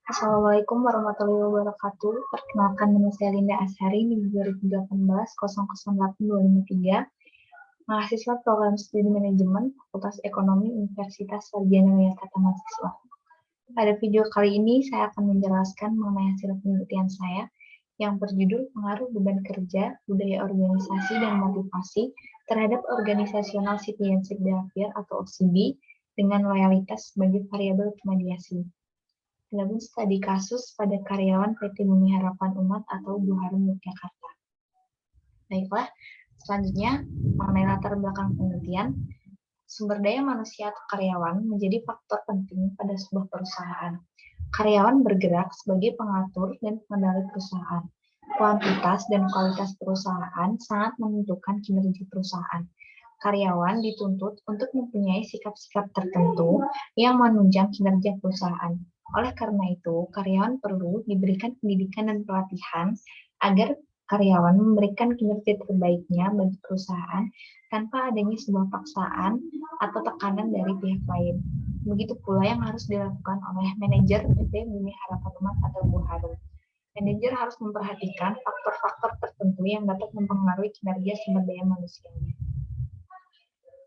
Assalamualaikum warahmatullahi wabarakatuh. Perkenalkan, nama saya Linda Ashari, di 2018-008253, mahasiswa program studi manajemen Fakultas Ekonomi Universitas Sarjana Widyata Mahasiswa. Pada video kali ini, saya akan menjelaskan mengenai hasil penelitian saya yang berjudul Pengaruh Beban Kerja, Budaya Organisasi, dan Motivasi terhadap Organizational Citizenship Behavior atau OCB dengan loyalitas sebagai variabel pemediasi. Adapun studi kasus pada karyawan PT Bumi Harapan Umat atau Bu Harum Yogyakarta. Baiklah, selanjutnya mengenai latar belakang penelitian, sumber daya manusia atau karyawan menjadi faktor penting pada sebuah perusahaan. Karyawan bergerak sebagai pengatur dan pengendali perusahaan. Kuantitas dan kualitas perusahaan sangat menentukan kinerja perusahaan. Karyawan dituntut untuk mempunyai sikap-sikap tertentu yang menunjang kinerja perusahaan. Oleh karena itu, karyawan perlu diberikan pendidikan dan pelatihan agar karyawan memberikan kinerja terbaiknya bagi perusahaan tanpa adanya sebuah paksaan atau tekanan dari pihak lain. Begitu pula yang harus dilakukan oleh manajer PT Bumi Harapan Umat atau Bu Harum. Manajer harus memperhatikan faktor-faktor tertentu yang dapat mempengaruhi kinerja sumber daya manusianya.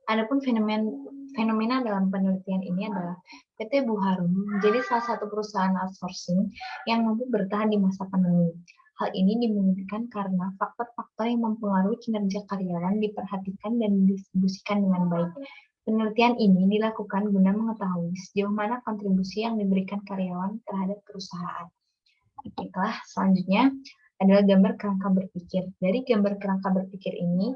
Adapun fenomena dalam penelitian ini adalah PT Bu Harum menjadi salah satu perusahaan outsourcing yang mampu bertahan di masa pandemi. Hal ini dimungkinkan karena faktor-faktor yang mempengaruhi kinerja karyawan diperhatikan dan didistribusikan dengan baik. Penelitian ini dilakukan guna mengetahui sejauh mana kontribusi yang diberikan karyawan terhadap perusahaan. Baiklah, selanjutnya adalah gambar kerangka berpikir. Dari gambar kerangka berpikir ini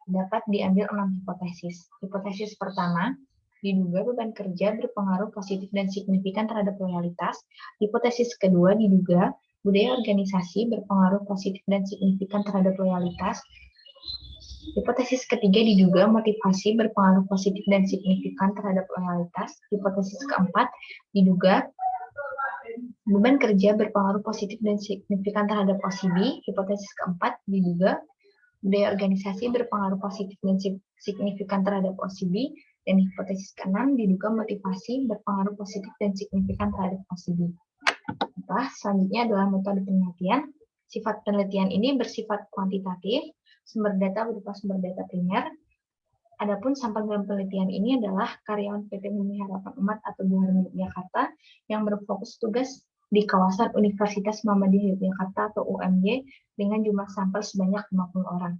dapat diambil 6 hipotesis. Hipotesis pertama, diduga beban kerja berpengaruh positif dan signifikan terhadap loyalitas. Hipotesis kedua, diduga budaya organisasi berpengaruh positif dan signifikan terhadap loyalitas. Hipotesis ketiga, diduga motivasi berpengaruh positif dan signifikan terhadap loyalitas. Hipotesis keempat, diduga beban kerja berpengaruh positif dan signifikan terhadap OCB. Hipotesis keempat, diduga budaya organisasi berpengaruh positif dan signifikan terhadap OCB, dan hipotesis keenam diduga motivasi berpengaruh positif dan signifikan terhadap OCB. Selanjutnya adalah metode penelitian. Sifat penelitian ini bersifat kuantitatif, sumber data berupa sumber data primer. Adapun sampel dalam penelitian ini adalah karyawan PT Bumi Harapan Umat atau Bu Harum Yogyakarta yang berfokus tugas di kawasan Universitas Muhammadiyah Yogyakarta atau UMY dengan jumlah sampel sebanyak 50 orang.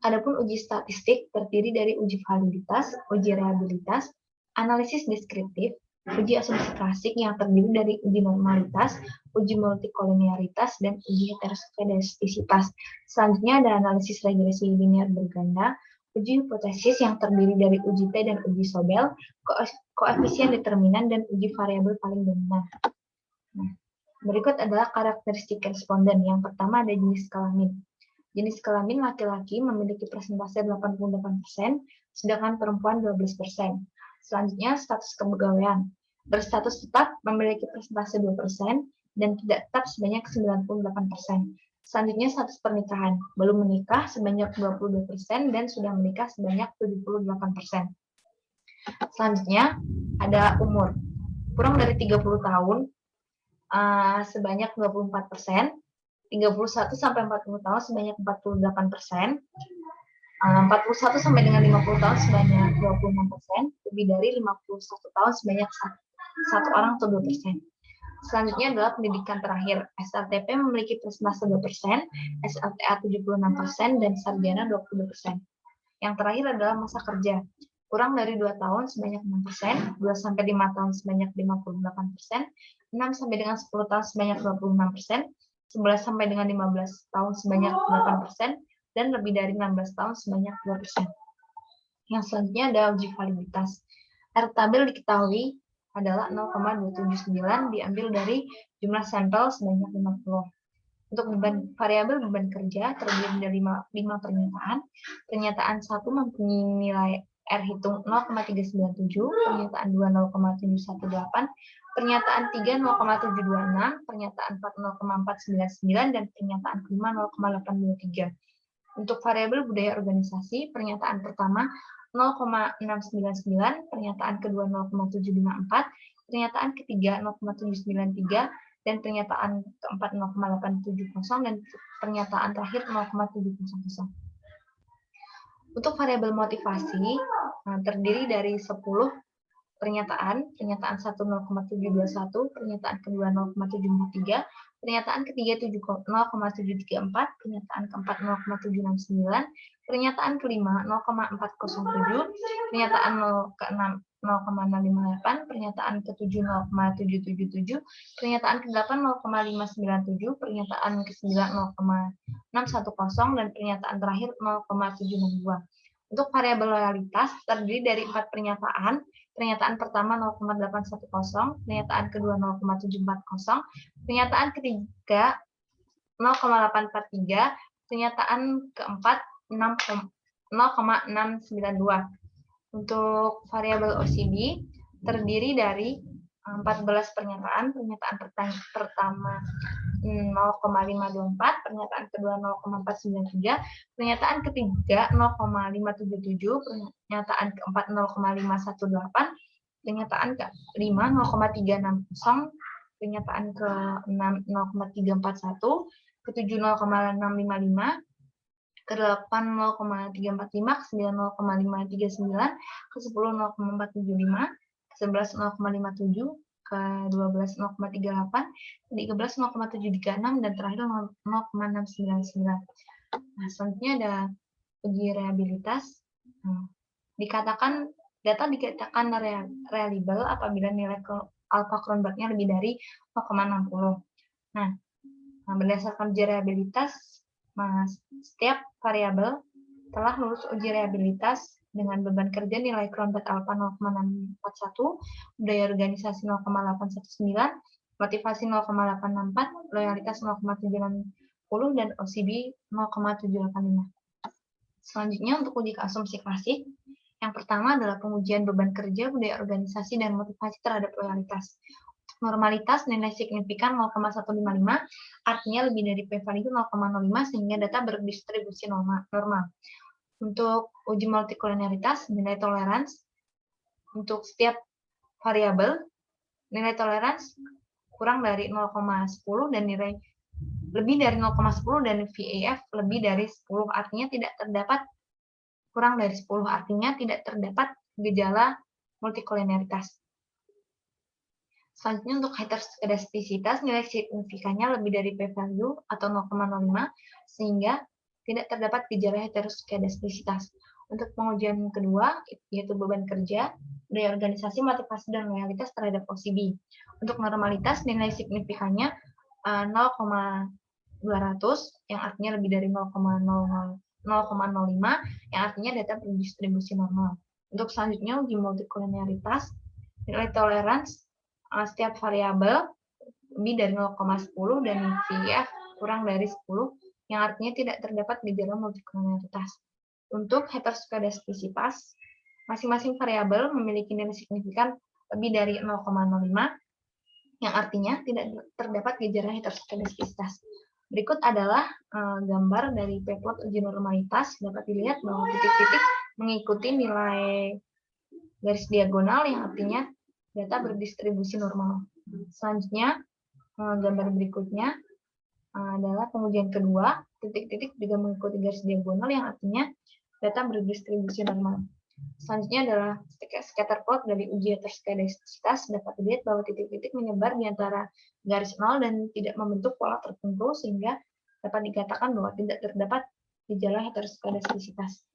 Adapun uji statistik terdiri dari uji validitas, uji reliabilitas, analisis deskriptif, uji asumsi klasik yang terdiri dari uji normalitas, uji multikolinearitas, dan uji heteroskedastisitas. Selanjutnya ada analisis regresi linear berganda, uji hipotesis yang terdiri dari uji T dan uji Sobel, koefisien determinan, dan uji variabel paling dominan. Nah, berikut adalah karakteristik responden. Yang pertama ada jenis kelamin. Jenis kelamin laki-laki memiliki persentase 88%, sedangkan perempuan 12%. Selanjutnya status kepegawaian. Berstatus tetap memiliki persentase 2% dan tidak tetap sebanyak 98%. Selanjutnya status pernikahan. Belum menikah sebanyak 22% dan sudah menikah sebanyak 78%. Selanjutnya ada umur. Kurang dari 30 tahun sebanyak 24%, 31 sampai 40 tahun sebanyak 48%, 41 sampai dengan 50 tahun sebanyak 26%, lebih dari 51 tahun sebanyak 1 orang atau 2%. Selanjutnya adalah pendidikan terakhir. SLTP memiliki persentase 2%, SLTA 76%, dan sarjana 22%. Yang terakhir adalah masa kerja. Kurang dari 2 tahun sebanyak 6%, 2 sampai 5 tahun sebanyak 58%, 6 sampai dengan 10 tahun sebanyak 26%, 11 sampai dengan 15 tahun sebanyak 8%, dan lebih dari 16 tahun sebanyak 2%. Yang selanjutnya ada uji validitas. R tabel diketahui adalah 0,279 diambil dari jumlah sampel sebanyak 50. Untuk variabel beban kerja terdiri dari 5 pernyataan. Pernyataan 1 mempunyai nilai R hitung 0,397, pernyataan 2 0,718, pernyataan 3 0,726, pernyataan 4 0,499, dan pernyataan kelima 0,823. Untuk variabel budaya organisasi, pernyataan pertama 0,699, pernyataan kedua 0,754, pernyataan ketiga 0,793, dan pernyataan keempat 0,870, dan pernyataan terakhir 0,700. Untuk variabel motivasi terdiri dari 10 pernyataan 1 0,721, pernyataan kedua 0,743, pernyataan ketiga 0,734, pernyataan keempat 0,769, pernyataan kelima 0,407, pernyataan keenam 0,658, pernyataan ketujuh 0,777, pernyataan ke-8 0,597, pernyataan ke-9 0,610, dan pernyataan terakhir 0,762. Untuk variabel loyalitas terdiri dari 4 pernyataan. Pernyataan pertama 0,810, pernyataan kedua 0,740, pernyataan ketiga 0,843, pernyataan keempat 0,692. Untuk variabel OCB terdiri dari 14 pernyataan. Pernyataan pertama 0,524, pernyataan kedua 0,493, pernyataan ketiga 0,577, pernyataan keempat 0,518, pernyataan kelima 0,360, pernyataan ke-6 0,341, ke-7 0,655, ke-8 0,345, ke-9 0,539, ke-10 0,475, ke-11 0,57, ke-12 0,38, ke-13 0,736, dan terakhir 0,699. Nah, selanjutnya ada uji reliabilitas. Data dikatakan reliable apabila nilai alpha Kronberg-nya lebih dari 0,60. Nah, berdasarkan uji reliabilitas, setiap variabel telah lulus uji reliabilitas dengan beban kerja nilai Kronberg alpha 0,641, budaya organisasi 0,819, motivasi 0,864, loyalitas 0,760, dan OCB 0,785. Selanjutnya untuk uji asumsi klasik, yang pertama adalah pengujian beban kerja, budaya organisasi, dan motivasi terhadap loyalitas. Normalitas nilai signifikan 0,155, artinya lebih dari p-value 0,05 sehingga data berdistribusi normal. Untuk uji multikolinialitas, nilai toleransi untuk setiap variabel, nilai toleransi kurang dari 0,10 dan nilai lebih dari 0,10 dan VAF lebih dari 10, artinya tidak terdapat kurang dari 10, artinya tidak terdapat gejala multikolinialitas. Selanjutnya untuk heteroskedastisitas, nilai signifikannya lebih dari p-value atau 0,05 sehingga tidak terdapat gejala heteroskedastisitas. Untuk pengujian kedua, yaitu beban kerja, budaya organisasi, motivasi, dan loyalitas terhadap OCB. Untuk normalitas, nilai signifikannya 0,200, yang artinya lebih dari 0,05, yang artinya data berdistribusi normal. Untuk selanjutnya, uji multikolinialitas, nilai toleransi setiap variabel lebih dari 0,10 dan VF kurang dari 10, yang artinya tidak terdapat gejala multikolinialitas. Untuk heteroskedastisitas, masing-masing variabel memiliki nilai signifikan lebih dari 0,05, yang artinya tidak terdapat gejala heteroskedastisitas. Berikut adalah gambar dari p-plot uji normalitas. Dapat dilihat bahwa titik-titik mengikuti nilai garis diagonal, yang artinya data berdistribusi normal. Selanjutnya, gambar berikutnya adalah pengujian kedua. Titik-titik juga mengikuti garis diagonal, yang artinya data berdistribusi normal. Selanjutnya adalah scatter plot dari uji heteroskedastisitas. Dapat dilihat bahwa titik-titik menyebar di antara garis 0 dan tidak membentuk pola tertentu, sehingga dapat dikatakan bahwa tidak terdapat gejala heteroskedastisitas.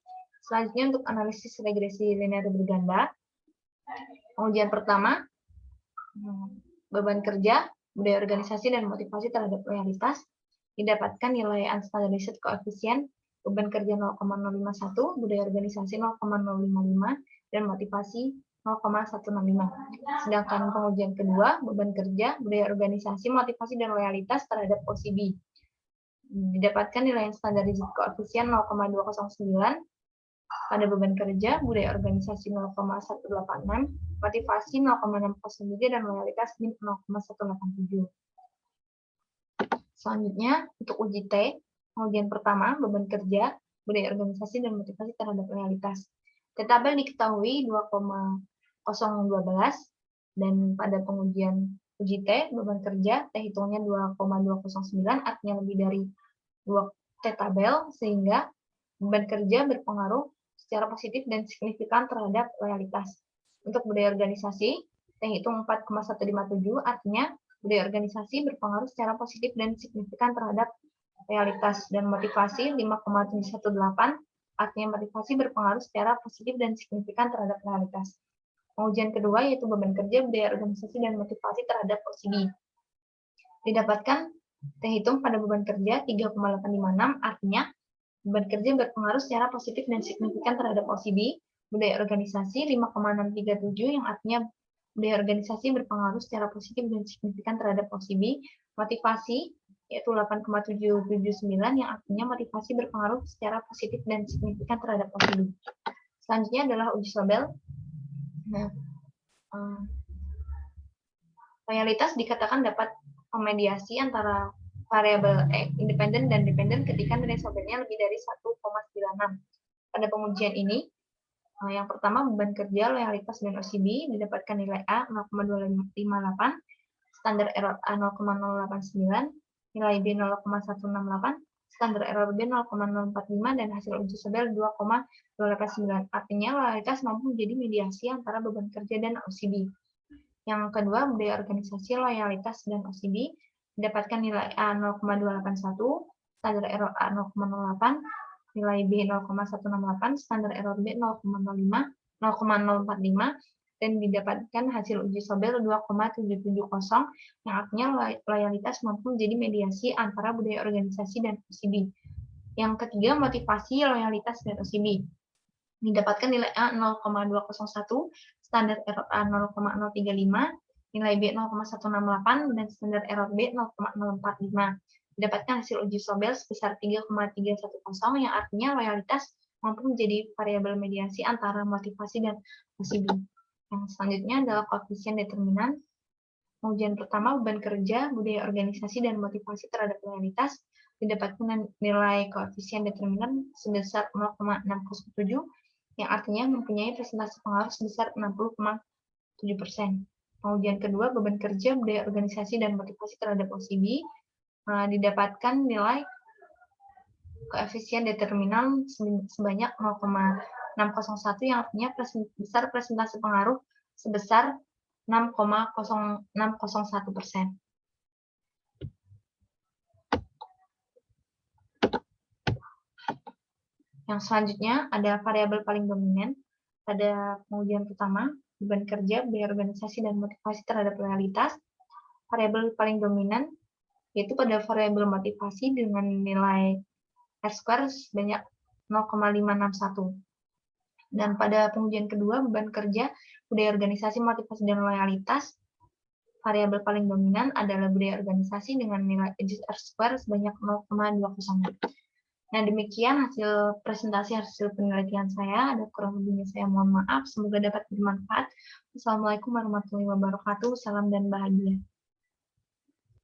Selanjutnya untuk analisis regresi linear berganda. Pengujian pertama, beban kerja, budaya organisasi, dan motivasi terhadap loyalitas. Didapatkan nilai unstandardized coefficient, beban kerja 0,051, budaya organisasi 0,055, dan motivasi 0,165. Sedangkan pengujian kedua, beban kerja, budaya organisasi, motivasi, dan loyalitas terhadap OCB. Didapatkan nilai unstandardized coefficient 0,209, pada beban kerja, budaya organisasi 0,186, motivasi 0,603, dan loyalitas 0,187. Selanjutnya, untuk uji T, pengujian pertama, beban kerja, budaya organisasi, dan motivasi terhadap loyalitas. T tabel diketahui 2,012, Dan pada pengujian uji T, beban kerja, T hitungnya 2,209, artinya lebih dari 2 T tabel, sehingga beban kerja berpengaruh secara positif dan signifikan terhadap loyalitas. Untuk budaya organisasi, T hitung 4,157, artinya budaya organisasi berpengaruh secara positif dan signifikan terhadap loyalitas. Dan motivasi 5,718, artinya motivasi berpengaruh secara positif dan signifikan terhadap loyalitas. Pengujian kedua yaitu beban kerja, budaya organisasi, dan motivasi terhadap OCB. Didapatkan T hitung pada beban kerja 3,856, artinya beban kerja berpengaruh secara positif dan signifikan terhadap OCB. Budaya organisasi 5,637, yang artinya budaya organisasi berpengaruh secara positif dan signifikan terhadap OCB. Motivasi yaitu 8,779, yang artinya motivasi berpengaruh secara positif dan signifikan terhadap OCB. Selanjutnya adalah uji Sobel. Nah, loyalitas dikatakan dapat memediasi antara variabel independen dan dependen ketika nilai Sobelnya lebih dari 1,96. Pada pengujian ini, yang pertama beban kerja, loyalitas, dan OCB didapatkan nilai A 0,258, standar error A 0,089, nilai B 0,168, standar error B 0,045, dan hasil uji Sobel 2,289. Artinya loyalitas mampu menjadi mediasi antara beban kerja dan OCB. Yang kedua, budaya organisasi, loyalitas, dan OCB didapatkan nilai A 0,281, standar error A 0,08, nilai B 0,168, standar error B 0,045, dan didapatkan hasil uji Sobel 2,770, yang artinya loyalitas mampu menjadi mediasi antara budaya organisasi dan OCB. Yang ketiga, motivasi, loyalitas, dan OCB didapatkan nilai A 0,201, standar error A 0,035, nilai B 0,168, dan standar error B 0,045. Didapatkan hasil uji Sobel sebesar 3,310, yang artinya loyalitas mampu menjadi variabel mediasi antara motivasi dan OCB. Yang selanjutnya adalah koefisien determinan. Pengujian pertama, beban kerja, budaya organisasi, dan motivasi terhadap loyalitas didapatkan nilai koefisien determinan sebesar 0,607, yang artinya mempunyai presentasi pengaruh sebesar 60,7%. Pengujian kedua, beban kerja, budaya organisasi, dan motivasi terhadap OCB didapatkan nilai koefisien determinan sebanyak 0,601, yang artinya besar presentasi pengaruh sebesar 6,601%. Yang selanjutnya ada variabel paling dominan. Pada pengujian pertama, beban kerja, budaya organisasi, dan motivasi terhadap loyalitas. Variabel paling dominan yaitu pada variabel motivasi dengan nilai R² sebanyak 0,561. Dan pada pengujian kedua, beban kerja, budaya organisasi, motivasi, dan loyalitas, variabel paling dominan adalah budaya organisasi dengan nilai R² sebanyak 0,201. Nah, demikian hasil presentasi hasil penelitian saya. Ada kurang lebihnya saya mohon maaf. Semoga dapat bermanfaat. Wassalamualaikum warahmatullahi wabarakatuh. Salam dan bahagia.